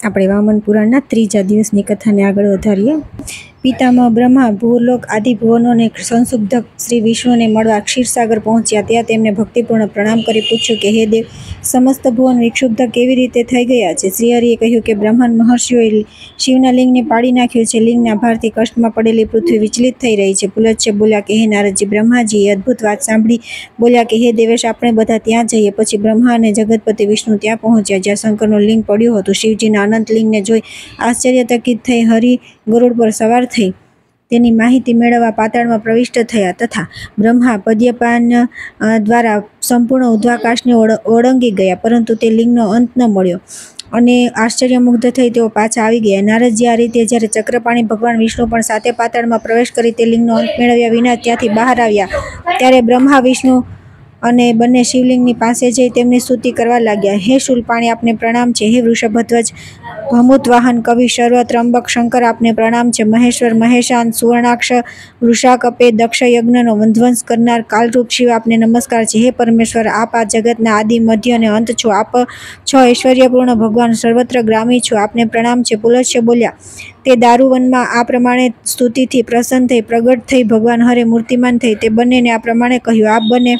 આપણે વામન પુરાણના ત્રીજા દિવસની કથાને આગળ વધારીએ. પિતામહ બ્રહ્મા ભૂલોક આદિ ભુવનોને સંશુદ્ધ શ્રી વિષ્ણુને મળવા ક્ષીરસાગર પહોંચ્યા. ત્યાં તેમને ભક્તિપૂર્ણ પ્રણામ કરી પૂછ્યું કે હે દેવ, સમસ્ત ભુવન વિક્ષુબ્ધ કેવી રીતે થઈ ગયા છે? શ્રીહરિએ કહ્યું કે બ્રહ્મા મહર્ષિઓએ શિવના લિંગને પાડી નાખ્યું છે. લિંગના ભારથી કષ્ટમાં પડેલી પૃથ્વી વિચલિત થઈ રહી છે. પુલત્ય બોલ્યા કે હે નારદજી, બ્રહ્માજીએ અદ્ભુત વાત સાંભળી બોલ્યા કે હે દેવેશ, આપણે બધા ત્યાં જઈએ. પછી બ્રહ્મા અને જગતપતિ વિષ્ણુ ત્યાં પહોંચ્યા જ્યાં શંકરનું લિંગ પડ્યું હતું. શિવજીના અનંત લિંગને જોઈ આશ્ચર્યચકિત થઈ હરિ ગરુડ પર સવાર થઈ તેની માહિતી મેળવવા પાતાળમાં પ્રવિષ્ટ થયા તથા બ્રહ્મા પદ્યપાન દ્વારા સંપૂર્ણ ઉર્ધ્વાકાશને ઓળંગી ગયા, પરંતુ તે લિંગનો અંત ન મળ્યો અને આશ્ચર્યમુગ્ધ થઈ તેઓ પાછા આવી ગયા. નારદજી, આ રીતે જ્યારે ચક્રપાણી ભગવાન વિષ્ણુ પણ સાતે પાતાળમાં પ્રવેશ કરી તે લિંગનો અંત મેળવ્યા વિના ત્યાંથી બહાર આવ્યા, ત્યારે બ્રહ્મા વિષ્ણુ અને બંને શિવલિંગની પાસે જઈ તેમની સ્તુતિ કરવા લાગ્યા. હે શૂલપાણી, આપને પ્રણામ છે. હે વૃષભધ્વજ, ભમુતવાહન, કવિ સર્વ ત્રંબક શંકર, આપને પ્રણામ છે. મહેશ્વર, મહેશાન, સુવર્ણાક્ષ, વૃષાકપે, દક્ષ યજ્ઞનો વિધ્વંસ કરનાર કાલરૂપ શિવ, આપને નમસ્કાર છે. હે પરમેશ્વર, આપ આ જગતના આદિ, મધ્ય અને અંત છો. આપ છો ઐશ્વર્યપૂર્ણ ભગવાન, સર્વત્ર ગ્રામી છો. આપને પ્રણામ છે. પુલત્ય બોલ્યા, તે દારુવનમાં આ પ્રમાણે સ્તુતિથી પ્રસન્ન થઈ પ્રગટ થઈ ભગવાન હરે મૂર્તિમાન થઈ તે બંનેને આ પ્રમાણે કહ્યું. આપ બંને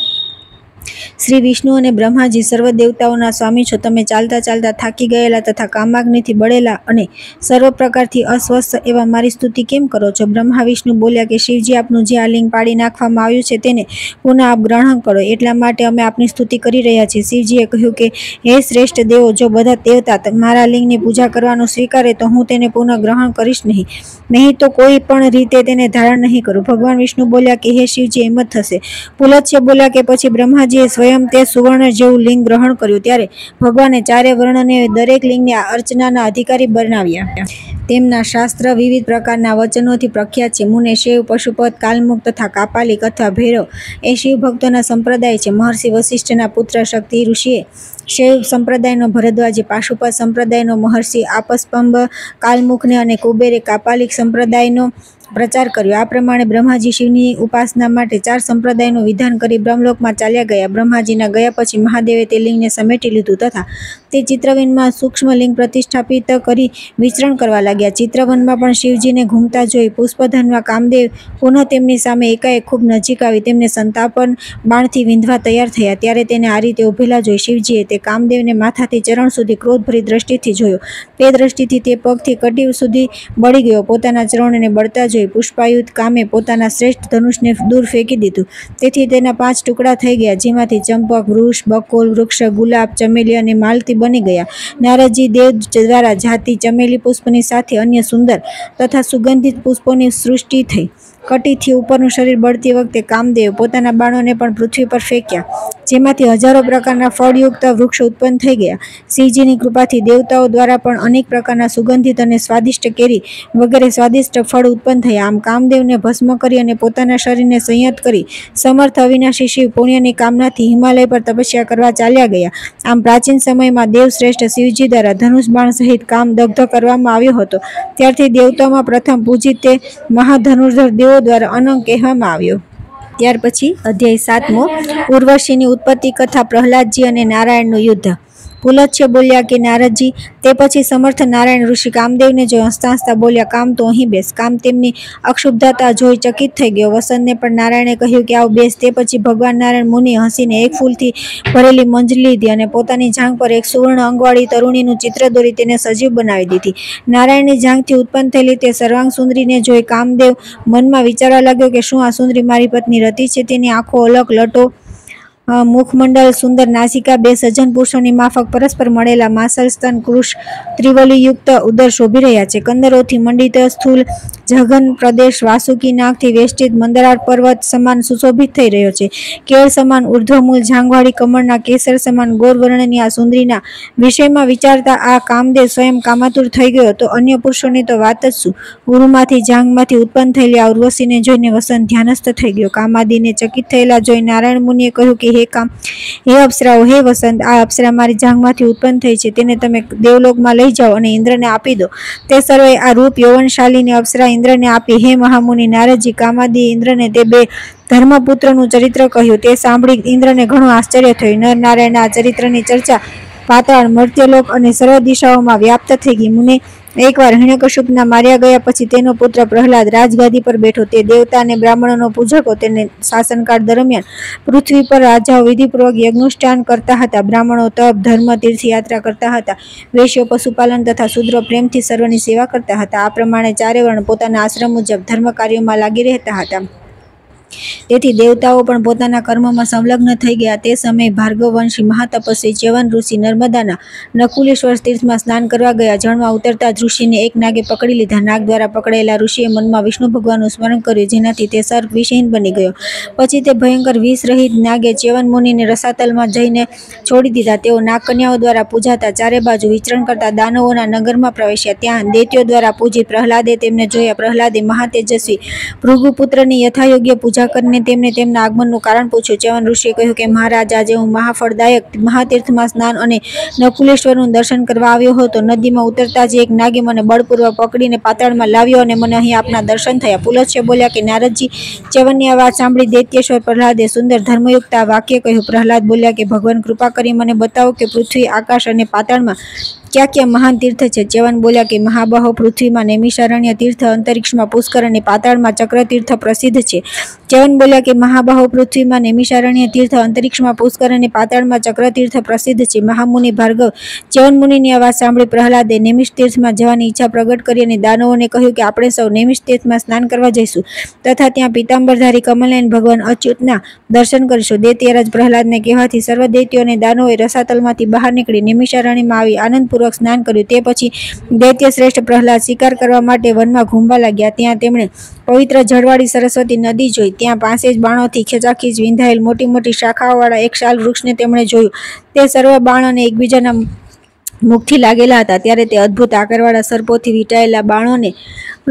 શ્રી વિષ્ણુ અને બ્રહ્માજી સર્વ દેવતાઓના સ્વામી છો. તમે ચાલતા ચાલતા થાકી ગયેલા તથા કામાગ્નિથી બળેલા અને સર્વ પ્રકારથી અસ્વસ્થ એવા મારી સ્તુતિ કેમ કરો છો? બ્રહ્મા વિષ્ણુ બોલ્યા કે શિવજી, આપનું જે આ લિંગ પાડી નાખવામાં આવ્યું છે તેને પુનઃ આપ ગ્રહણ કરો, એટલા માટે અમે આપની સ્તુતિ કરી રહ્યા છીએ. શિવજીએ કહ્યું કે હે શ્રેષ્ઠ દેવો, જો બધા દેવતા મારા લિંગની પૂજા કરવાનું સ્વીકારે તો હું તેને પુનઃ ગ્રહણ કરીશ નહીં તો કોઈ પણ રીતે તેને ધારણ નહીં કરું. ભગવાન વિષ્ણુ બોલ્યા કે હે શિવજી, એમ જ થશે. પુલત્ય બોલ્યા કે પછી બ્રહ્માજીએ સ્વયં તે સુવર્ણ જેવું લિંગ ગ્રહણ કર્યું. ત્યારે ભગવાને ચારે વર્ણને દરેક લિંગને અર્ચનાના અધિકારી બનાવ્યા. તેમના શાસ્ત્ર વિવિધ પ્રકારના વચનોથી પ્રખ્યાત છે. મુને, શૈવ, પશુપત, કાલમુખ તથા કાપાલિક અથવા ભૈરવ એ શિવ ભક્તોના સંપ્રદાય છે. મહર્ષિ વશિષ્ઠના પુત્ર શક્તિ ઋષિએ શૈવ સંપ્રદાયનો ભરદ્વાજે, પાશુપત સંપ્રદાયનો મહર્ષિ આપસ્પંબ, કાલમુખને અને કુબેરે કાપાલિક સંપ્રદાયનો પ્રચાર કર્યો. આ પ્રમાણે બ્રહ્માજી શિવની ઉપાસના માટે 4 સંપ્રદાયનું વિધાન કરી બ્રહ્મલોકમાં ચાલ્યા ગયા. બ્રહ્માજીના ગયા પછી મહાદેવે તે લિંગને સમેટી લીધું તથા તે ચિત્રવનમાં સૂક્ષ્મ લિંગ પ્રતિષ્ઠાપિત કરી વિચરણ કરવા લાગ્યા. ચિત્રવનમાં પણ શિવજીને ઘૂમતા જોઈ પુષ્પધનમાં કામદેવ પુનઃ તેમની સામે એકાએક ખૂબ નજીક આવી તેમને સંતાપન બાણથી વિંધવા તૈયાર થયા. ત્યારે તેને આ રીતે ઉભેલા જોઈ શિવજીએ તે કામદેવને માથાથી ચરણ સુધી ક્રોધભરી દ્રષ્ટિથી જોયો. તે દ્રષ્ટિથી તે પગથી કટીવ સુધી બળી ગયો. પોતાના ચરણોને બળતા જોઈ પુષ્પાયુધ કામે પોતાના શ્રેષ્ઠ ધનુષને દૂર ફેંકી દીધું. તેથી તેના 5 ટુકડા થઈ ગયા, જેમાંથી ચંપક વૃક્ષ, બકોલ વૃક્ષ, ગુલાબ, ચમેલી અને માલતી બની ગયા. નારદજી દેવ દ્વારા જાતિ ચમેલી પુષ્પની સાથે અન્ય સુંદર તથા સુગંધિત પુષ્પોની સૃષ્ટિ થઈ. કટીથી ઉપરનું શરીર બળતી વખતે કામદેવ પોતાના બાણોને પણ પૃથ્વી પર ફેંક્યા, જેમાંથી હજારો પ્રકારના ફળયુક્ત વૃક્ષ ઉત્પન્ન થઈ ગયા. શિવજીની કૃપાથી દેવતાઓ દ્વારા પણ અનેક પ્રકારના સુગંધિત અને સ્વાદિષ્ટ કેરી વગેરે સ્વાદિષ્ટ ફળ ઉત્પન્ન થયા. આમ કામદેવને ભસ્મ કરી અને પોતાના શરીરને સંયત કરી સમર્થ અવિનાશી શિવ પુણ્યની કામનાથી હિમાલય પર તપસ્યા કરવા ચાલ્યા ગયા. આમ પ્રાચીન સમયમાં દેવ શ્રેષ્ઠ શિવજી દ્વારા ધનુષ બાણ સહિત કામ દગ્ધ કરવામાં આવ્યો હતો. ત્યારથી દેવતાઓમાં પ્રથમ પૂજિત તે મહાધનુર્ધર દેવો દ્વારા અનંગ કહેવામાં આવ્યો. ત્યાર પછી અધ્યાય 7મો, ઉર્વશીની ઉત્પત્તિ કથા, પ્રહલાદજી અને નારાયણનું યુદ્ધ. પુલત્ય બોલ્યા કે નારદજી, તે પછી સમર્થ નારાયણ ઋષિ કામદેવને જોઈ હસતા હસતા બોલ્યા, કામ તું અહીં બેસ. કામ તેમની અક્ષુબ્ધતા જોઈ ચકિત થઈ ગયો. વસંતને પણ નારાયણે કહ્યું કે આવ બેસ. તે પછી ભગવાન નારાયણ મુનિ હસીને એક ફૂલથી ભરેલી મંજરી લીધી અને પોતાની જાંઘ પર એક સુવર્ણ અંગવાળી તરુણીનું ચિત્ર દોરી તેને સજીવ બનાવી દીધી. નારાયણની જાંઘથી ઉત્પન્ન થયેલી તે સર્વાંગ સુંદરીને જોઈ કામદેવ મનમાં વિચારવા લાગ્યો કે શું આ સુંદરી મારી પત્ની રતિ છે? તેની આંખો અલક, લટો, મુખમંડળ, સુંદર નાસિકા, 2 સજ્જન પુરુષોની માફક પરસ્પર મળેલા માસલ, સ્તન, કૃશ, ત્રિવલીયુક્ત ઉદર શોભી રહ્યા છે. કંદરોથી મંડિત સ્થૂલ જઘન પ્રદેશ વાસુકી નાગથી વેષ્ટિત મંદરાર પર્વત સમાન સુશોભિત થઈ રહ્યો છે. કેળ સમાન ઉર્ધ્વમૂલ જાંઘવાળી કમળના કેસર સમાન ગોર વર્ણની આ સુંદરીના વિષયમાં વિચારતા આ કામદેવ સ્વયં કામાતુર થઈ ગયો. તો અન્ય પુરુષોની તો વાત જ શું! ઉરુમાંથી જાંઘમાંથી ઉત્પન્ન થયેલી આ ઉર્વશીને જોઈને વસંત ધ્યાનસ્થ થઈ ગયો. કામાદિને ચકિત થયેલા જોઈ નારાયણ મુનિએ કહ્યું કે હે અપ્સરાઓ, હે વસંત, આ અપ્સરા મારી જાંઘમાંથી ઉત્પન્ન થઈ છે. તેને તમે દેવલોકમાં લઈ જાઓ અને ઇન્દ્રને આપી દો. તે સર્વે આ રૂપ યૌવનશાલીની અપ્સરા ઇન્દ્રને આપી. હે મહામુનિ નારદજી, કામાદિ ઇન્દ્રને તે 2 ધર્મપુત્રનું ચરિત્ર કહ્યું. તે સાંભળી ઇન્દ્રને ઘણું આશ્ચર્ય થયું. નર નારાયણના આ ચરિત્રની ચર્ચા પાતાળ, મર્ત્યલોક અને સર્વ દિશાઓમાં વ્યાપ્ત થઈ ગઈ. મુને એકવાર હિરણ્યકશ્યપના માર્યા ગયા પછી તેનો પુત્ર પ્રહલાદ રાજગાદી પર બેઠો. તે દેવતા અને બ્રાહ્મણોનો પૂજકો. તેને શાસનકાળ દરમિયાન પૃથ્વી પર રાજાઓ વિધિપૂર્વક યજ્ઞોષ્ઠાન કરતા હતા. બ્રાહ્મણો તપ, ધર્મ, તીર્થયાત્રા કરતા હતા. વૈશ્યો પશુપાલન તથા શૂદ્રો પ્રેમથી સર્વની સેવા કરતા હતા. આ પ્રમાણે ચારે વર્ણ પોતાના આશ્રમ મુજબ ધર્મ કાર્યોમાં લાગી રહેતા હતા. તેથી દેવતાઓ પણ પોતાના કર્મમાં સંલગ્ન થઈ ગયા. તે સમયે ભાર્ગવવંશી મહાતપસ્વી ચ્યવન ઋષિ નર્મદાના નકુલેશ્વર તીર્થમાં સ્નાન કરવા ગયા. જળમાં ઉતરતા જ ઋષિને એક નાગે પકડી લીધા. નાગ દ્વારા પકડાયેલા ઋષિએ મનમાં વિષ્ણુ ભગવાનનું સ્મરણ કર્યું, જેનાથી તે સર્પ વિષહીન બની ગયો. પછી તે ભયંકર વિષ રહિત નાગે ચ્યવન મુનિને રસાતલમાં જઈને છોડી દીધા. તેઓ નાગકન્યાઓ દ્વારા પૂજાતા ચારે બાજુ વિચરણ કરતા દાનવોના નગરમાં પ્રવેશ્યા. ત્યાં દૈત્યો દ્વારા પૂજિત પ્રહલાદે તેમને જોયા. પ્રહલાદે મહાતેજસ્વી ભૃગુપુત્રની યથાયોગ્ય પૂજા કરીને તેમને તેમના આગમનનું કારણ પૂછ્યું. ચ્યવન ઋષિએ કહ્યું કે મહારાજ, આજે હું મહાફળદાયક મહાતીર્થમાં સ્નાન અને નકુલેશ્વરનું દર્શન કરવા આવ્યો હતો. નદીમાં ઉતરતા જ એક નાગે મને બળપૂર્વક પકડીને પાતાળમાં લાવ્યો અને મને અહીં આપના દર્શન થયા. પુલત્સ્ય બોલ્યા કે નારદજી, ચ્યવનની આ વાત સાંભળી દૈત્યેશ્વર પ્રહલાદે સુંદર ધર્મયુક્ત આ વાક્ય કહ્યું. પ્રહલાદ બોલ્યા કે ભગવાન, કૃપા કરી મને બતાવો કે પૃથ્વી, આકાશ અને પાતાળમાં ક્યાં ક્યાં મહાન તીર્થ છે. ચ્યવન બોલ્યા કે મહાબાહો, પૃથ્વીમાં નૈમિષારણ્ય તીર્થ, અંતરિક્ષમાં પુષ્કર અને પાતાળમાં ચક્ર તીર્થ પ્રસિદ્ધ છે. ચ્યવન બોલ્યા કે મહાબાહો, પૃથ્વીમાં નૈમિષારણ્ય તીર્થ, અંતરિક્ષમાં પુષ્કર અને પાતાળમાં ચક્ર તીર્થ પ્રસિદ્ધ છે. મહામુનિ ભાર્ગવ, ચ્યવન મુનિની આ વાત સાંભળી પ્રહલાદે નૈમિષ તીર્થમાં જવાની ઈચ્છા પ્રગટ કરી અને દાનવોને કહ્યું કે આપણે સૌ નૈમિષ તીર્થમાં સ્નાન કરવા જઈશું તથા ત્યાં પીતાંબરધારી કમલનયન ભગવાન અચ્યુતના દર્શન કરીશું. દૈત્યરાજ પ્રહલાદને કહેવાથી સર્વ દૈત્યો અને દાનવોએ રસાતલમાંથી બહાર નીકળી નૈમિષારણ્યમાં આવી આનંદપૂર્વક સ્નાન કર્યું. તે પછી દૈત્ય શ્રેષ્ઠ પ્રહલાદ શિકાર કરવા માટે વનમાં ઘૂમવા લાગ્યા. ત્યાં તેમણે પવિત્ર જળવાળી સરસ્વતી નદી જોઈ. ત્યાં 65 બાણોથી ખેંચાખીચ વિંધાયેલ મોટી મોટી શાખાઓવાળા એક શાલ વૃક્ષને તેમણે જોયું. તે સર્વ બાણોને એકબીજાના મુખથી લાગેલા હતા. ત્યારે તે અદ્ભુત આકારવાળા સર્પોથી વીંટાયેલા બાણોને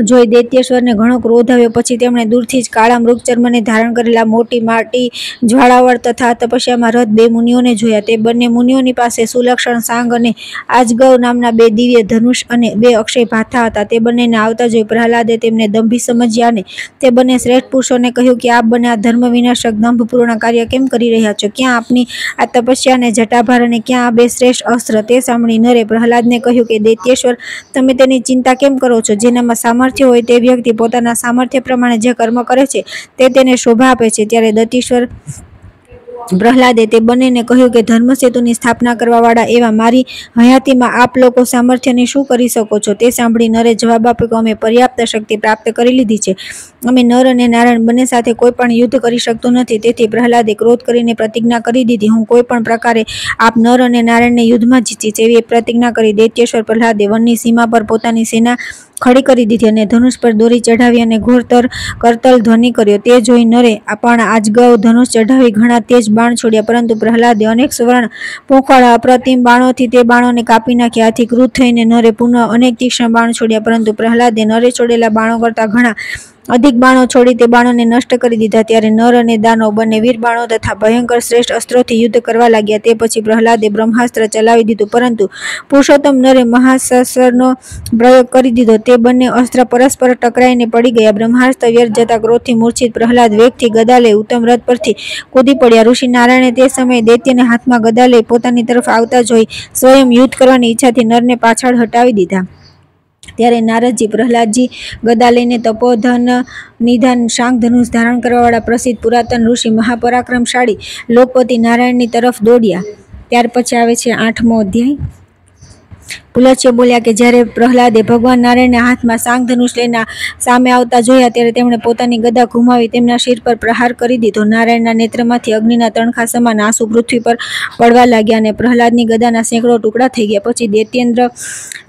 જોઈ દૈત્યેશ્વરને ઘણો ક્રોધ આવ્યો. પછી તેમણે દૂરથી જ કાળા મૃગચર્મને ધારણ કરેલા મોટી માટી જ્વાળાવળ તથા તપસ્યામાં રત 2 મુનિઓને જોયા. તે બંને મુનિઓની પાસે સુલક્ષણ સાંગ અને આજગવ નામના 2 દિવ્ય ધનુષ અને 2 અક્ષય ભાથા હતા. તે બંનેને આવતા જોઈ પ્રહલાદે તેમને દંભી સમજ્યા અને તે બંને શ્રેષ્ઠ પુરુષોને કહ્યું કે આપ બંને આ ધર્મ વિનાશક દંભપૂર્ણ કાર્ય કેમ કરી રહ્યા છો? ક્યાં આપની આ તપસ્યા અને જટાભાર અને ક્યાં આ 2 શ્રેષ્ઠ અસ્ત્ર? તે સાંભળી નરે પ્રહલાદને કહ્યું કે દૈત્યેશ્વર, તમે તેની ચિંતા કેમ કરો છો? જેનામાં સામર્થ્ય હોય તે વ્યક્તિ પોતાના સામર્થ્ય પ્રમાણે જે કર્મ કરે છે તે તેને શોભા આપે છે. ત્યારે દૈત્યેશ્વર પ્રહલાદે તે બંનેને કહ્યું કે ધર્મસેતુની સ્થાપના કરવાવાળા એવા મારી હયાતીમાં આપ લોકો સામર્થ્યને શું કરી શકો છો? તે સાંભળી નરે જવાબ આપ્યો કે અમે પર્યાપ્ત શક્તિ પ્રાપ્ત કરી લીધી છે. અમે નર અને નારાયણ બંને સાથે કોઈ પણ યુદ્ધ કરી શકતું નથી. તેથી પ્રહલાદે ક્રોધ કરીને પ્રતિજ્ઞા કરી દીધી, હું કોઈ પણ પ્રકારે આપ નર અને નારાયણને યુદ્ધમાં જીતીશ. એવી પ્રતિજ્ઞા કરી દૈત્યેશ્વર પ્રહલાદે વનની સીમા પર પોતાની સેના ખડી કરી દીધી અને ધનુષ પર દોરી ચઢાવી અને ઘોરતર કરતલ ધ્વનિ કર્યો. તે જોઈ નરે પણ આજગવ ધનુષ ચઢાવી ઘણા તેજ બાણ છોડ્યા, પરંતુ પ્રહલાદે અનેક સુવર્ણ પોખળ અપ્રતિમ બાણોથી તે બાણોને કાપી નાખ્યા. આથી ક્રુદ્ધ થઈને નરે પુનઃ અનેક તીક્ષ્ણ બાણ છોડ્યા, પરંતુ પ્રહલાદે નરે છોડેલા બાણો કરતા ઘણા અધિક બાણો છોડી તે બાણોને નષ્ટ કરી દીધા. ત્યારે નર અને દાનવ બંને વીર બાણો તથા ભયંકર શ્રેષ્ઠ અસ્ત્રોથી યુદ્ધ કરવા લાગ્યા. તે પછી પ્રહલાદે બ્રહ્માસ્ત્ર ચલાવી દીધું, પરંતુ પુરુષોત્તમ નરે મહાશસ્ત્રનો પ્રયોગ કરી દીધો. તે બંને અસ્ત્ર પરસ્પર ટકરાઈને પડી ગયા. બ્રહ્માસ્ત્ર વ્યર્થ જતા ક્રોધથી મૂર્છિત પ્રહલાદ વેગથી ગદા લઈ ઉત્તમ રથ પરથી કૂદી પડ્યા. ઋષિ નારાયણે તે સમયે દૈત્યને હાથમાં ગદા લઈ પોતાની તરફ આવતા જોઈ સ્વયં યુદ્ધ કરવાની ઈચ્છાથી નરને પાછળ હટાવી દીધા. ત્યારે નારદજી પ્રહલાદજી ગદા લઈને તપોધન નિધાન શાંગ ધનુષ ધારણ કરવાવાળા પ્રસિદ્ધ પુરાતન ઋષિ મહાપરાક્રમશાળી લોકપતિ નારાયણની તરફ દોડ્યા. ત્યાર પછી આવે છે 8મો અધ્યાય. પુલત્સ્ય બોલ્યા કે જ્યારે પ્રહલાદે ભગવાન નારાયણના હાથમાં શાંગ ધનુષ લઈને સામે આવતા જોયા ત્યારે તેમણે પોતાની ગદા ઘુમાવી તેમના શિર પર પ્રહાર કરી દીધો. નારાયણના નેત્રમાંથી અગ્નિના તણખા સમાન આંસુ પૃથ્વી પર પડવા લાગ્યા અને પ્રહલાદની ગદાના સેંકડો ટુકડા થઈ ગયા. પછી દૈત્યેન્દ્ર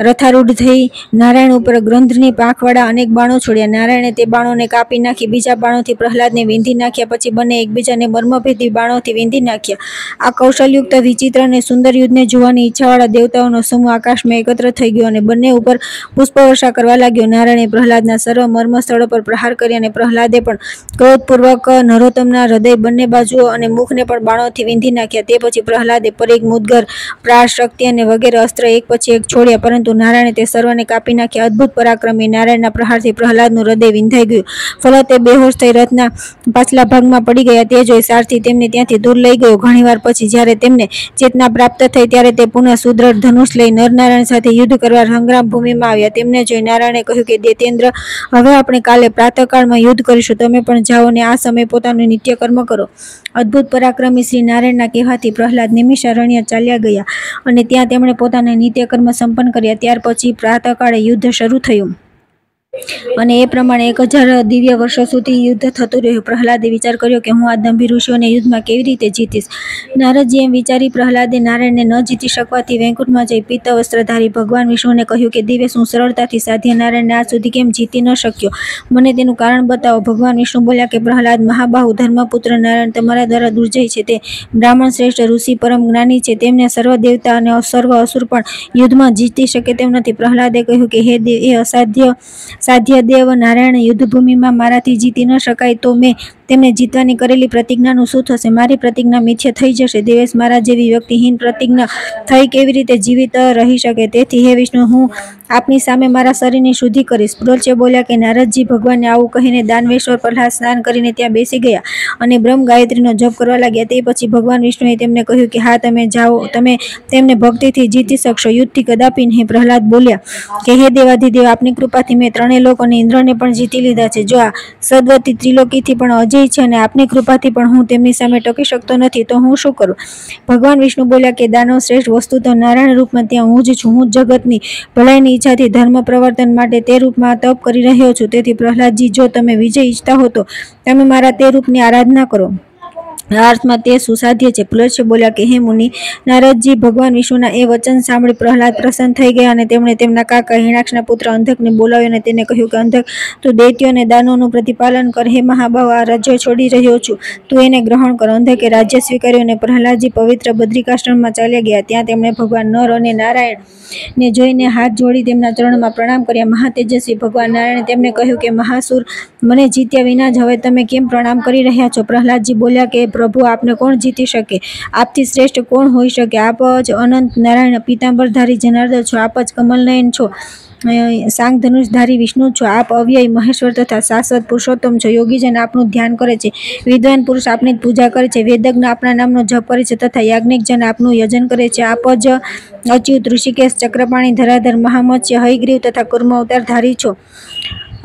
રથારૂઢ થઈ નારાયણ ઉપર ગ્રંથની પાંખવાળા અનેક બાણો છોડ્યા. નારાયણે તે બાણોને કાપી નાખી બીજા બાણોથી પ્રહલાદને વીંધી નાખ્યા. પછી બંને એકબીજાને મર્મભેદી બાણોથી વીંધી નાખ્યા. આ કૌશલયુક્ત વિચિત્ર અને સુંદર યુદ્ધને જોવાની ઈચ્છાવાળા દેવતાઓનો સમૂહ આકાશમાં સામે એકત્ર થઈ ગયો અને બંને ઉપર પુષ્પવર્ષા કરવા લાગ્યો. નારાયણે પ્રહલાદના સર્વ મર્મ સ્થળો પર પ્રહાર કરી અને પ્રહલાદે પણ ક્રોધપૂર્વક નરોત્તમના હૃદય, બંને બાજુઓ અને મુખને પણ બાણોથી વીંધી નાખ્યા. તે પછી પ્રહલાદે પરિઘ, મુદ્ગર, પ્રાશ, શક્તિ અને વગેરે અસ્ત્ર એક પછી એક છોડ્યા, પરંતુ નારાયણે તે સર્વને કાપી નાખ્યા. અદ્ભુત પરાક્રમી નારાયણના પ્રહારથી પ્રહલાદનું હૃદય વિંધાઈ ગયું. ફલત તે બેહોશ થઈ રથના પાછલા ભાગમાં પડી ગયા. તે જોઈ સારથી તેમને ત્યાંથી દૂર લઈ ગયો. ઘણીવાર પછી જ્યારે તેમને ચેતના પ્રાપ્ત થઈ ત્યારે તે પુનઃ સુદૃઢ ધનુષ લઈ નરનારાયણ સાથે યુદ્ધ કરવા સંગ્રામ ભૂમિમાં આવ્યા. તેમને જોઈ નારાયણે કહ્યું કે દૈત્યેન્દ્ર, હવે આપણે કાલે પ્રાતઃકાળમાં યુદ્ધ કરીશું. તમે પણ જાઓ ને આ સમયે પોતાનું નિત્ય કર્મ કરો. અદ્ભુત પરાક્રમી શ્રી નારાયણના કહેવાથી પ્રહલાદ નિમિષારણ્ય ચાલ્યા ગયા અને ત્યાં તેમણે પોતાના નિત્યકર્મ સંપન્ન કર્યા. ત્યાર પછી પ્રાતઃકાળે યુદ્ધ શરૂ થયું અને એ પ્રમાણે 1000 દિવ્ય વર્ષો સુધી યુદ્ધ થતું રહ્યું. પ્રહલાદે વિચાર કર્યો કે હું આ દંભી ઋષિઓને યુદ્ધમાં કેવી રીતે જીતીશ. નારદજી એમ વિચારી પ્રહલાદે નારાયણને ન જીતી શકવાથી વૈકુંઠમાં જઈ પિત્ત વસ્ત્રધારી ભગવાન વિષ્ણુને કહ્યું કે દિવેશ, હું સરળતાથી સાધ્ય નારાયણને આજ સુધી કેમ જીતી ન શક્યો? મને તેનું કારણ બતાવો. ભગવાન વિષ્ણુ બોલ્યા કે પ્રહલાદ, મહાબાહુ ધર્મપુત્ર નારાયણ તમારા દ્વારા દુર્જય છે. તે બ્રાહ્મણ શ્રેષ્ઠ ઋષિ, પરમ જ્ઞાની છે. તેમને સર્વ દેવતા અને સર્વ અસુર પણ યુદ્ધમાં જીતી શકે તેમ નથી. પ્રહલાદે કહ્યું કે હે દેવ, એ સાધ્ય દેવ નારાયણ, યુદ્ધભૂમિમાં મારાથી જીતી ન શકાય તો મેં તેમને જીતવાની કરેલી પ્રતિજ્ઞાનું શું થશે? મારી પ્રતિજ્ઞા મિથ્ય થઈ જશે. દેવેશ, મારા જેવી વ્યક્તિહીન પ્રતિજ્ઞા થઈ કેવી રીતે જીવિત રહી શકે? તેથી હે વિષ્ણુ, હું આપની સામે મારા શરીરની શુદ્ધિ કરીશ. પુલત્સ્ય બોલ્યા કે નારદજી ભગવાનને આવું કહીને દાનવેશ્વર પ્રહલાદ સ્નાન કરીને ત્યાં બેસી ગયા અને બ્રહ્મ ગાયત્રીનો જપ કરવા લાગ્યા. તે પછી ભગવાન વિષ્ણુએ તેમને કહ્યું કે હા, તમે જાઓ, તમે તેમને ભક્તિથી જીતી શકશો, યુદ્ધથી કદાપી નહીં. પ્રહલાદ બોલ્યા કે હે દેવાધિદેવ, આપની કૃપાથી મેં 3 લોક અને ઇન્દ્રને પણ જીતી લીધા છે. જો આ સદવતી ત્રિલોકીથી પણ અજય છે અને આપની કૃપાથી પણ હું તેમની સામે ટકી શકતો નથી, તો હું શું કરું? ભગવાન વિષ્ણુ બોલ્યા કે દાનવ શ્રેષ્ઠ, વસ્તુ તો નારાયણ રૂપમાં ત્યાં હું જ છું. હું જગતની ભલાઈની ઈચ્છાથી ધર્મ પ્રવર્તન માટે તે રૂપમાં તપ કરી રહ્યો છું. તેથી પ્રહલાદજી, જો તમે વિજય ઈચ્છતા હો તો તમે મારા તે રૂપની આરાધના કરો. આ અર્થમાં તે સુસાધ્ય છે. પુલત્સ્ય બોલ્યા કે હે મુનિ, નારદજી ભગવાન વિષ્ણુના એ વચન સાંભળી પ્રહલાદ પ્રસન્ન થઈ ગયા અને તેમણે તેમના કાકા હિરણાક્ષના પુત્ર અંધકને બોલાવ્યો અને તેને કહ્યું કે અંધક, તું દૈત્યો અને દાનવોનું પ્રતિપાલન કર. હે મહાભાવ, આ રાજ્ય છોડી રહ્યો છું, તું એને ગ્રહણ કર. અંધકે રાજ્ય સ્વીકાર્યું અને પ્રહલાદજી પવિત્ર બદ્રિકાશ્રમમાં ચાલ્યા ગયા. ત્યાં તેમણે ભગવાન નર અને નારાયણને જોઈને હાથ જોડી તેમના ચરણોમાં પ્રણામ કર્યા. મહાતેજસ્વી ભગવાન નારાયણે તેમને કહ્યું કે મહાસુર, મને જીત્યા વિના જ હવે તમે કેમ પ્રણામ કરી રહ્યા છો? પ્રહલાદજી બોલ્યા કે પ્રભુ, આપને કોણ જીતી શકે? આપથી શ્રેષ્ઠ કોણ હોઈ શકે? આપ જ અનંત નારાયણ પીતાંબરધારી જનાર્દન છો. આપ જ કમલનયન છો, સાંગ ધનુષધારી વિષ્ણુ છો. આપ અવ્યય મહેશ્વર તથા શાશ્વત પુરુષોત્તમ છો. યોગીજન આપનું ધ્યાન કરે છે, વિદ્વાન પુરુષ આપની જ પૂજા કરે છે, વેદજ્ઞ આપના નામનો જપ કરે છે તથા યાજ્ઞિકજન આપનું યજન કરે છે. આપ જ અચ્યુત, ઋષિકેશ, ચક્રપાણી, ધરાધર, મહામત્સ્ય, હયગ્રીવ તથા કુર્મ અવતારધારી છો.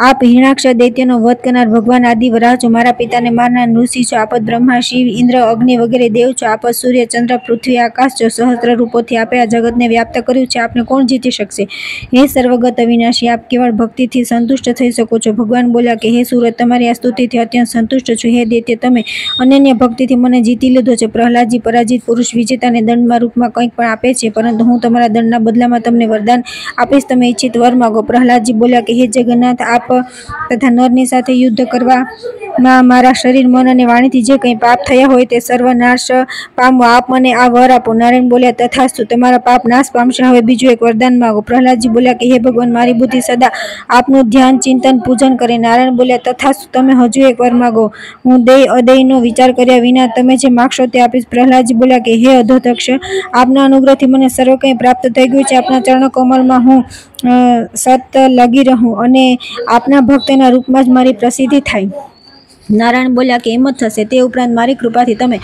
આપ હિરણાક્ષ દૈત્યનો વધ કરનાર ભગવાન આદિ વરાહ છો. મારા પિતાને મારનાર ઋષિ છો. આપ જ બ્રહ્મા, શિવ, ઇન્દ્ર, અગ્નિ વગેરે દેવ છો. આપ જ સૂર્ય, ચંદ્ર, પૃથ્વી, આકાશ છો. સહસ્ત્ર રૂપોથી આપે આ જગતને વ્યાપ્ત કર્યું છે. આપને કોણ જીતી શકશે? હે સર્વગત અવિનાશી, આપ કેવળ ભક્તિથી સંતુષ્ટ થઈ શકો છો. ભગવાન બોલ્યા કે હે સુરત, તમારી આ સ્તુતિથી અત્યંત સંતુષ્ટ છું. હે દૈત્ય, તમે અનન્ય ભક્તિથી મને જીતી લીધો છે. પ્રહલાદજી, પરાજિત પુરુષ વિજેતાને દંડમાં રૂપમાં કંઈક પણ આપે છે, પરંતુ હું તમારા દંડના બદલામાં તમને વરદાન આપીશ. તમે ઈચ્છિત વર માગો. પ્રહલાદજી બોલ્યા કે હે જગન્નાથ, આપ તથા નરની સાથે યુદ્ધ કરવામાં મારા શરીર, મન અને વાણીથી જે કંઈ પાપ થયા હોય તે સર્વ નાશ પામો. આપ મને આ વર આપો. નારાયણ બોલ્યા તથાસ્તુ, તમારા પાપ નાશ પામશે. હવે બીજું એક વરદાન માગો. પ્રહલાદજી બોલ્યા કે હે ભગવાન, મારી બુદ્ધિ સદા આપનું ધ્યાન, ચિંતન, પૂજન કરે. નારાયણ બોલ્યા તથાસ્તુ, તમે હજુ એક વર માગો. હું દેય અદેયનો વિચાર કર્યા વિના તમે જે માગશો તે આપીશ. પ્રહલાદજી બોલ્યા કે હે અધોતક્ષ, આપના અનુગ્રહથી મને સર્વ કંઈ પ્રાપ્ત થઈ ગયું છે. આપના ચરણ કમલમાં હું સત લગી રહું અને આપના ભક્તના રૂપમાં જ મારી પ્રસિદ્ધિ થાય. નારાયણ બોલ્યા કે એમ જ થશે. તે ઉપરાંત મારી કૃપાથી તમે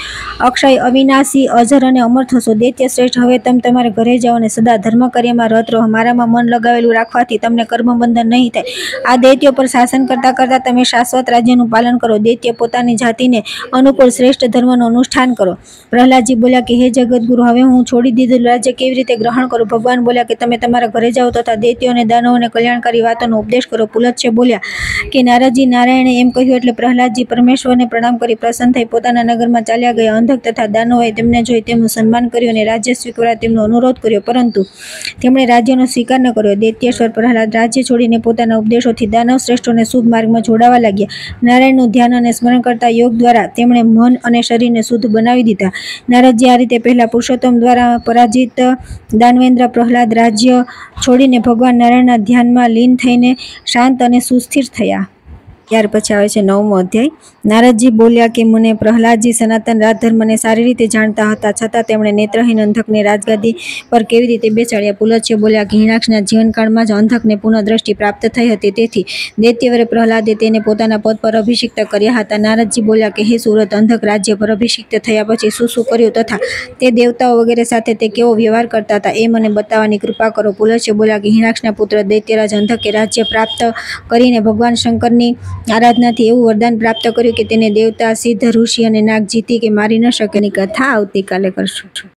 અક્ષય, અવિનાશી, અજર અને અમર થશો. દૈત્ય શ્રેષ્ઠ, હવે તમે તમારા ઘરે જાઓ અને સદા ધર્મ કાર્યમાં રત રહો. મારામાં મન લગાવેલું રાખવાથી તમને કર્મબંધન નહીં થાય. આ દૈત્યો પર શાસન કરતા કરતા તમે શાશ્વત રાજ્યનું પાલન કરો. દૈત્ય પોતાની જાતિને અનુકૂળ શ્રેષ્ઠ ધર્મનું અનુષ્ઠાન કરો. પ્રહલાદજી બોલ્યા કે હે જગતગુરુ, હવે હું છોડી દીધેલું રાજ્ય કેવી રીતે ગ્રહણ કરું? ભગવાન બોલ્યા કે તમે તમારા ઘરે જાઓ તથા દૈત્યો અને દાનવોને કલ્યાણકારી વાતોનો ઉપદેશ કરો. પુલત્સ્ય બોલ્યા કે નારદજી, નારાયણે એમ કહ્યું એટલે પ્રહલાદ નારદજી પરમેશ્વરને પ્રણામ કરી પ્રસન્ન થઈ પોતાના નગરમાં ચાલ્યા ગયા. અંધક તથા દાનવોએ તેમને જોઈ તેમનું સન્માન કર્યું અને રાજ્ય સ્વીકારવા તેમનો અનુરોધ કર્યો, પરંતુ તેમણે રાજ્યનો સ્વીકાર ન કર્યો. દૈત્યેશ્વર પ્રહલાદ રાજ્ય છોડીને પોતાના ઉપદેશોથી દાનવ શ્રેષ્ઠોને શુભ માર્ગમાં જોડાવા લાગ્યા. નારાયણનું ધ્યાન અને સ્મરણ કરતા યોગ દ્વારા તેમણે મન અને શરીરને શુદ્ધ બનાવી દીધા. નારદજી આ રીતે પહેલા પુરુષોત્તમ દ્વારા પરાજિત દાનવેન્દ્ર પ્રહલાદ રાજ્ય છોડીને ભગવાન નારાયણના ધ્યાનમાં લીન થઈને શાંત અને સુસ્થિર થયા. ત્યાર પછી આવે છે 9મો અધ્યાય. નારદજી બોલ્યા કે મુને પ્રહલાદજી સનાતન રાજધર્મને સારી રીતે જાણતા હતા, છતાં તેમણે નેત્રહીન અંધકને રાજગાદી પર કેવી રીતે બેસાડ્યા? પુલત્ય બોલ્યા કે હિરણાક્ષના જીવનકાળમાં જ અંધકને પુનઃ દ્રષ્ટિ પ્રાપ્ત થઈ હતી, તેથી દૈત્યવરે પ્રહલાદે તેને પોતાના પદ પર અભિષિક્ત કર્યા હતા. નારદજી બોલ્યા કે હે સુરત, અંધક રાજ્ય પર અભિષિક્ત થયા પછી શું કર્યું તથા તે દેવતાઓ વગેરે સાથે તે કેવો વ્યવહાર કરતા હતા એ મને બતાવવાની કૃપા કરો. પુલત્ય બોલ્યા કે હિરણાક્ષના પુત્ર દૈત્યરાજ અંધકે રાજ્ય પ્રાપ્ત કરીને ભગવાન શંકરની આરાધનાથી એવું વરદાન પ્રાપ્ત કર્યું કે તેને દેવતા, સિદ્ધ, ઋષિ અને નાગ જીતી કે મારી ન શકે. એની કથા આવતીકાલે કરશું.